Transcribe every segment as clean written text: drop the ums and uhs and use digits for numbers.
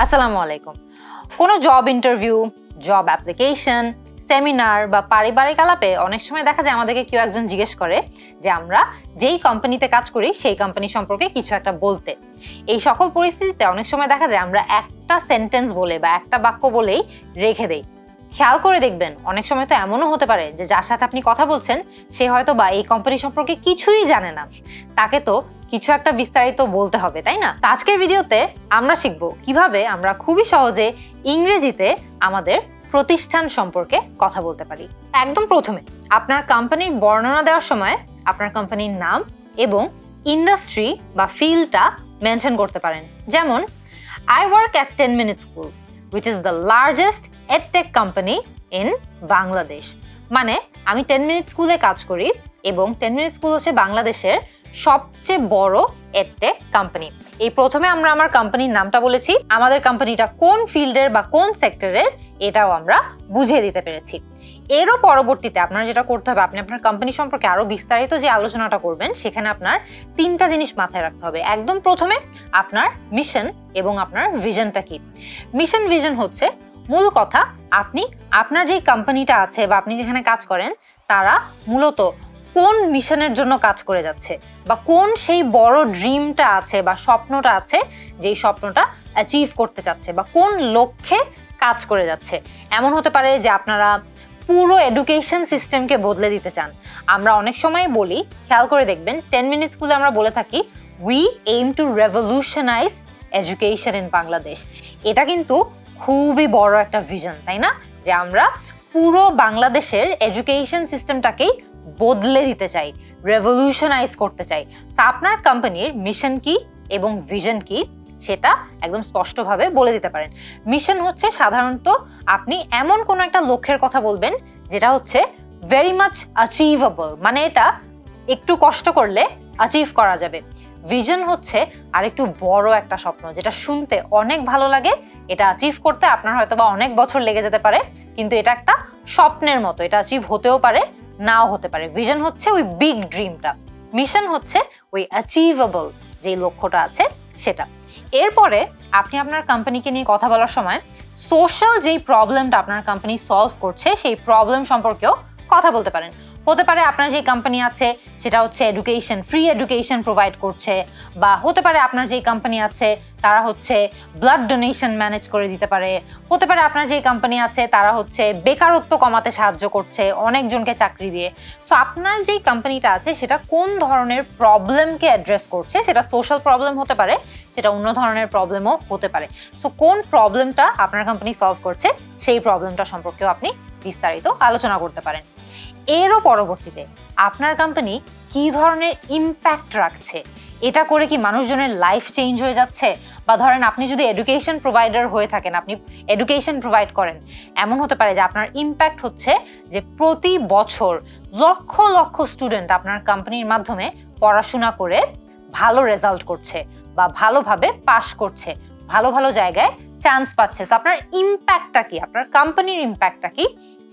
আসসালামু আলাইকুম। কোনো job interview, job application, seminar বা পারিবারিক আলাপে অনেক সময় দেখা যায় আমাদেরকে কেউ একজন জিজ্ঞেস করে যে আমরা যেই কোম্পানিতে কাজ করি সেই কোম্পানি সম্পর্কে কিছু একটা বলতে। এই সকল পরিস্থিতিতে অনেক সময় দেখা যায় আমরা একটা সেন্টেন্স বলে বা একটা বাক্য বলেই রেখে দেই। খেয়াল করে দেখবেন অনেক সময় তো এমনও হতে পারে যে যার সাথে আপনি কথা বলছেন সে হয়তো বা এই কোম্পানি সম্পর্কে কিছুই জানে না, তাকে তো কিছু একটা বিস্তারিত বলতে হবে, তাই না? আজকের ভিডিওতে আমরা শিখব কিভাবে আমরা খুবই সহজে ইংরেজিতে আমাদের প্রতিষ্ঠান সম্পর্কে কথা বলতে পারি। একদম প্রথমে আপনার কোম্পানির বর্ণনা দেওয়ার সময় আপনার কোম্পানির নাম এবং ইন্ডাস্ট্রি বা ফিল্ডটা মেনশন করতে পারেন। যেমন I work at 10 Minute School, which is the largest edtech company in Bangladesh. মানে আমি 10 Minute স্কুলে কাজ করি এবং 10 Minute স্কুল হচ্ছে বাংলাদেশের সবচেয়ে বড় এডটেক কোম্পানি। এই প্রথমে আমরা আমার কোম্পানির নামটা বলেছি, আমাদের কোম্পানিটা কোন ফিল্ডের বা কোন সেক্টরের এটাও আমরা বুঝিয়ে দিতে পেরেছি। এরও পরবর্তীতে আপনারা যেটা করতে হবে, আপনি আপনার কোম্পানি সম্পর্কে আরো বিস্তারিত যে আলোচনাটা করবেন সেখানে আপনার তিনটা জিনিস মাথায় রাখতে হবে। একদম প্রথমে আপনার মিশন এবং আপনার ভিশনটা কি। মিশন ভিশন হচ্ছে মূল কথা, আপনি আপনার যে কোম্পানিটা আছে বা আপনি যেখানে কাজ করেন তারা মূলত কোন মিশনের জন্য কাজ করে যাচ্ছে বা কোন সেই বড় ড্রিমটা আছে বা স্বপ্নটা আছে যেই স্বপ্নটা অ্যাচিভ করতে চাচ্ছে বা কোন লক্ষ্যে কাজ করে যাচ্ছে। এমন হতে পারে যে আপনারা পুরো এডুকেশন সিস্টেমকে বদলে দিতে চান। আমরা অনেক সময় বলি, খেয়াল করে দেখবেন 10 মিনিট স্কুলে আমরা বলে থাকি we aim to রেভলিউশনাইজ education in Bangladesh. এটা কিন্তু খুবই বড় একটা ভিশন, তাই না? যে আমরা পুরো বাংলাদেশের এডুকেশন সিস্টেমটাকেই বদলে দিতে চাই, রেভলিউশনাইজ করতে চাই। আপনার কোম্পানির মিশন কি এবং ভিশন কি সেটা একদম স্পষ্টভাবে বলে দিতে পারেন। মিশন হচ্ছে সাধারণত আপনি এমন কোনো একটা লক্ষ্যের কথা বলবেন যেটা হচ্ছে ভেরি মাচ অ্যাচিভেবল, মানে এটা একটু কষ্ট করলে অ্যাচিভ করা যাবে। ভিশন হচ্ছে আরেকটু বড় একটা স্বপ্ন যেটা শুনতে অনেক ভালো লাগে, এটা অ্যাচিভ করতে আপনার হয়তো বা অনেক বছর লেগে যেতে পারে, কিন্তু এটা একটা স্বপ্নের মতো, এটা অ্যাচিভ হতেও পারে নাও হতে পারে। ভিশন হচ্ছে ওই বিগ ড্রিমটা, মিশন হচ্ছে ওই অ্যাচিভেবল যে লক্ষ্যটা আছে সেটা। এরপরে আপনি আপনার কোম্পানিকে নিয়ে কথা বলার সময় সোশ্যাল যেই প্রবলেমটা আপনার কোম্পানি সলভ করছে সেই প্রবলেম সম্পর্কেও কথা বলতে পারেন। হতে পারে আপনার যে কোম্পানি আছে সেটা হচ্ছে এডুকেশন, ফ্রি এডুকেশন প্রোভাইড করছে, বা হতে পারে আপনার যে কোম্পানি আছে তারা হচ্ছে ব্লাড ডোনেশন ম্যানেজ করে দিতে পারে, হতে পারে আপনার যে কোম্পানি আছে তারা হচ্ছে বেকারত্ব কমাতে সাহায্য করছে অনেকজনকে চাকরি দিয়ে। সো আপনার যেই কোম্পানিটা আছে সেটা কোন ধরনের প্রবলেমকে অ্যাড্রেস করছে, সেটা সোশ্যাল প্রবলেম হতে পারে, সেটা অন্য ধরনের প্রবলেমও হতে পারে। সো কোন প্রবলেমটা আপনার কোম্পানি সলভ করছে সেই প্রবলেমটা সম্পর্কেও আপনি বিস্তারিত আলোচনা করতে পারেন। এরও পরবর্তীতে আপনার কোম্পানি কি ধরনের ইম্প্যাক্ট রাখছে, এটা করে কি মানুষজনের লাইফ চেঞ্জ হয়ে যাচ্ছে, বা ধরেন আপনি যদি এডুকেশন প্রোভাইডার হয়ে থাকেন, আপনি এডুকেশন প্রোভাইড করেন, এমন হতে পারে যে আপনার ইম্প্যাক্ট হচ্ছে যে প্রতি বছর লক্ষ লক্ষ স্টুডেন্ট আপনার কোম্পানির মাধ্যমে পড়াশোনা করে ভালো রেজাল্ট করছে বা ভালোভাবে পাস করছে, ভালো ভালো জায়গায় চান্স পাচ্ছে। সো আপনার ইম্প্যাক্টটা কি, আপনার কোম্পানির ইম্প্যাক্টটা কি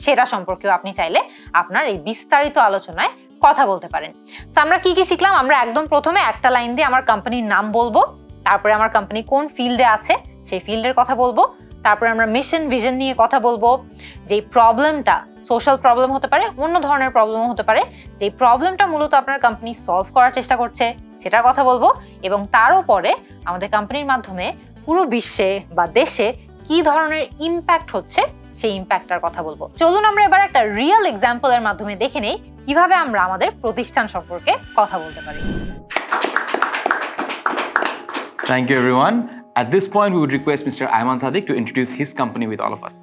সেটা সম্পর্কেও আপনি চাইলে আপনার এই বিস্তারিত আলোচনায় কথা বলতে পারেন। সো আমরা কি কি শিখলাম? আমরা একদম প্রথমে একটা লাইন দিয়ে আমার কোম্পানির নাম বলবো, তারপরে আমার কোম্পানি কোন ফিল্ডে আছে সেই ফিল্ডের কথা বলবো, তারপরে আমরা মিশন ভিশন নিয়ে কথা বলবো, যেই প্রবলেমটা সোশ্যাল প্রবলেম হতে পারে, অন্য ধরনের প্রবলেমও হতে পারে, যেই প্রবলেমটা মূলত আপনার কোম্পানি সলভ করার চেষ্টা করছে সেটার কথা বলবো, এবং তারও পরে আমাদের কোম্পানির মাধ্যমে পুরো বিশ্বে বা দেশে কি ধরনের ইম্প্যাক্ট হচ্ছে সেই ইম্প্যাক্টটার কথা বলবো। চলুন আমরা এবার একটা রিয়েল এক্সাম্পলের মাধ্যমে দেখে নেই কিভাবে আমরা আমাদের প্রতিষ্ঠান সম্পর্কে কথা বলতে পারি। Thank you, everyone. At this point, we would request Mr. Ayman Sadiq to introduce his company with all of us.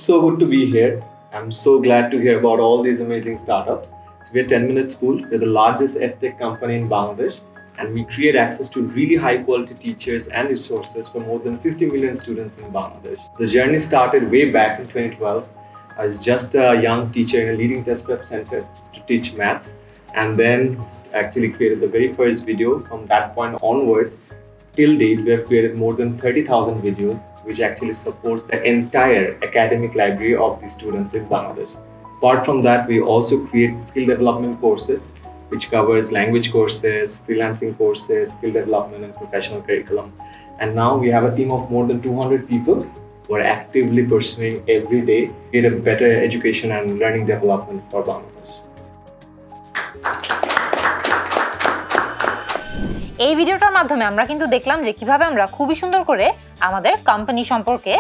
So good to be here. I'm so glad to hear about all these amazing startups. So we're 10 Minute School. We're the largest edtech company in Bangladesh, and we create access to really high quality teachers and resources for more than 50 million students in Bangladesh. The journey started way back in 2012 as just a young teacher in a leading test prep center to teach maths, and then actually created the very first video. From that point onwards, till date, we have created more than 30,000 videos, which actually supports the entire academic library of the students in Bangladesh. Apart from that, we also create skill development courses, which covers language courses, freelancing courses, skill development and professional curriculum. And now we have a team of more than 200 people who are actively pursuing every day to get a better education and learning development for Bangladesh. এই ভিডিওটার মাধ্যমে আমরা কিন্তু দেখলাম যে কিভাবে আমরা খুবই সুন্দর করে আমাদের কোম্পানি সম্পর্কে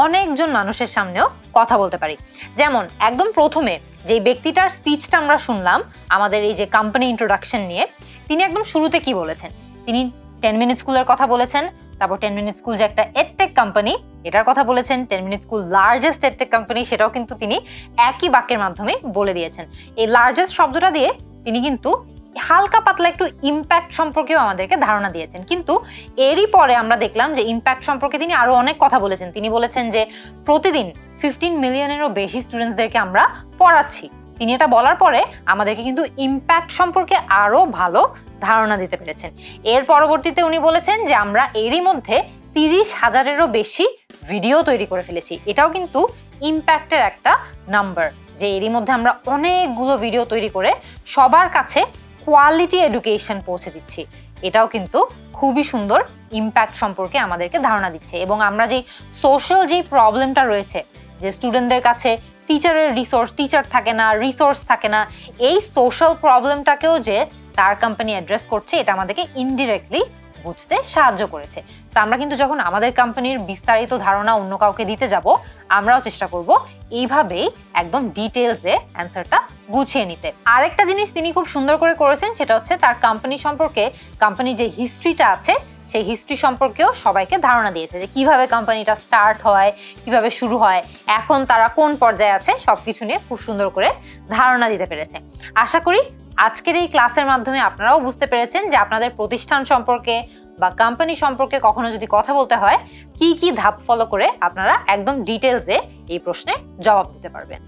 অনেকজন মানুষের সামনেও কথা বলতে পারি। যেমন একদম প্রথমে যে ব্যক্তিটার স্পিচটা আমরা শুনলাম আমাদের এই যে কোম্পানি ইন্ট্রোডাকশন নিয়ে, তিনি একদম শুরুতে কি বলেছেন, তিনি 10 মিনিট স্কুলের কথা বলেছেন, তারপর 10 মিনিট স্কুল যে একটা এডটেক কোম্পানি এটার কথা বলেছেন, 10 minute school largest edtech company সেটাও কিন্তু তিনি একই বাক্যের মাধ্যমে বলে দিয়েছেন। এই লার্জেস্ট শব্দটা দিয়ে তিনি কিন্তু হালকা পাতলা একটু ইম্প্যাক্ট সম্পর্কেও আমাদেরকে ধারণা দিয়েছেন, কিন্তু এরই পরে আমরা দেখলাম যে ইম্প্যাক্ট সম্পর্কে তিনি আরো অনেক কথা বলেছেন। তিনি বলেছেন যে প্রতিদিন 15 মিলিয়নেরও বেশি স্টুডেন্টসদেরকে আমরা পড়াচ্ছি। তিনি এটা বলার পরে আমাদেরকে কিন্তু ইম্প্যাক্ট সম্পর্কে আরো ভালো ধারণা দিতে পেরেছেন। এর পরবর্তীতে উনি বলেছেন যে আমরা এরই মধ্যে 30,000-এরও বেশি ভিডিও তৈরি করে ফেলেছি। এটাও কিন্তু ইম্প্যাক্টের একটা নাম্বার, যে এরই মধ্যে আমরা অনেকগুলো ভিডিও তৈরি করে সবার কাছে কোয়ালিটি এডুকেশন পৌঁছে দিচ্ছি। এটাও কিন্তু খুবই সুন্দর ইম্প্যাক্ট সম্পর্কে আমাদেরকে ধারণা দিচ্ছে। এবং আমরা যে সোশ্যাল যে প্রবলেমটা রয়েছে, যে স্টুডেন্টদের কাছে টিচার থাকে না, রিসোর্স থাকে না, এই সোশ্যাল প্রবলেমটাকেও যে তার কোম্পানি অ্যাড্রেস করছে, এটা আমাদেরকে ইনডিরেক্টলি বুঝতে সাহায্য করেছে। তো আমরা কিন্তু যখন আমাদের কোম্পানির বিস্তারিত ধারণা অন্য কাউকে দিতে যাব, আমরাও চেষ্টা করব এইভাবেই একদম ডিটেলসে অ্যান্সারটা গুছিয়ে নিতে। আরেকটা জিনিস তিনি খুব সুন্দর করে করেছেন, সেটা হচ্ছে তার কোম্পানি সম্পর্কে, কোম্পানির যে হিস্ট্রিটা আছে সেই হিস্ট্রি সম্পর্কেও সবাইকে ধারণা দিয়েছে, যে কিভাবে কোম্পানিটা স্টার্ট হয়, কিভাবে শুরু হয়, এখন তারা কোন পর্যায়ে আছে, সবকিছু নিয়ে খুব সুন্দর করে ধারণা দিতে পেরেছে। আশা করি আজকের এই ক্লাসের মাধ্যমে আপনারাও বুঝতে পেরেছেন যে আপনাদের প্রতিষ্ঠান সম্পর্কে বা কোম্পানি সম্পর্কে কখনো যদি কথা বলতে হয় কি কি ধাপ ফলো করে আপনারা একদম ডিটেলসে এই প্রশ্নের জবাব দিতে পারবেন।